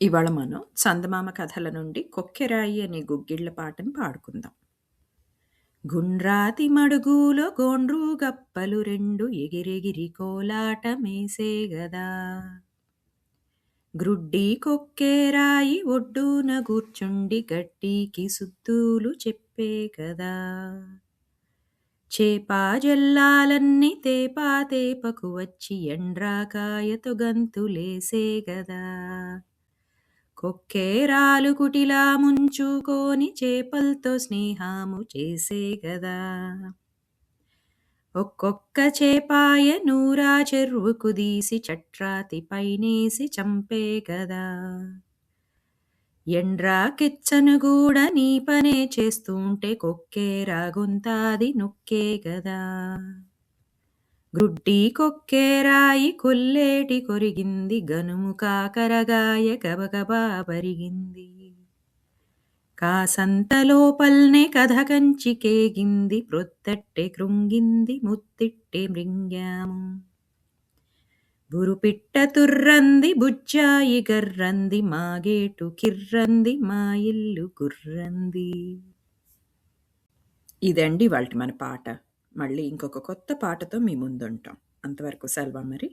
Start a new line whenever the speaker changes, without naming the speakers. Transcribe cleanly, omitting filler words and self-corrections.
ఇవాళ మనం చందమామ కథల నుండి కొక్కెరాయి అనే గుగ్గిళ్ళ పాటను పాడుకుందాం. గుండ్రాతి మడుగులో గోండ్రు గప్పలు రెండు ఎగిరెగిరి కోలాటమేసే గదా. గ్రుడ్డి కొక్కెరాయి ఒడ్డున కూర్చుండి గట్టికి సుద్దులు చెప్పే కదా. చేపా జల్లాలన్నీ తేపా తేపకు వచ్చి ఎండ్రాకాయతో గంతులేసే గదా. కొక్కేరాలు కుటిలా ముంచుకొని చేపల్తో స్నేహము చేసే గదా. ఒక్కొక్క చేపాయ నూరా చెరువుకు దీసి చట్రాతి పైనేసి చంపే గదా. ఎండ్రాకిచ్చను గూడా నీ పనే చేస్తుంటే కొక్కేరా గుంతాది నొక్కే గదా. గ్రుడ్డి కొక్కెరాయి కొల్లేటి కొరిగింది గనుము కాకరగాయ గబగబా బరిగింది. కాసంత లోపల్నే కథ కంచికేగింది ప్రొద్దట్టె కృంగింది ముత్తిట్టె మృంగాము. బురుపిట్ట తుర్రంది బుజ్జాయి గర్రంది మాగేటు కిర్రంది మా ఇల్లు గుర్రంది. ఇదండి ఇవాల్టి మన పాట. మళ్ళీ ఇంకొక కొత్త పాటతో మీ ముందుంటాం. అంతవరకు సెలవు మరి.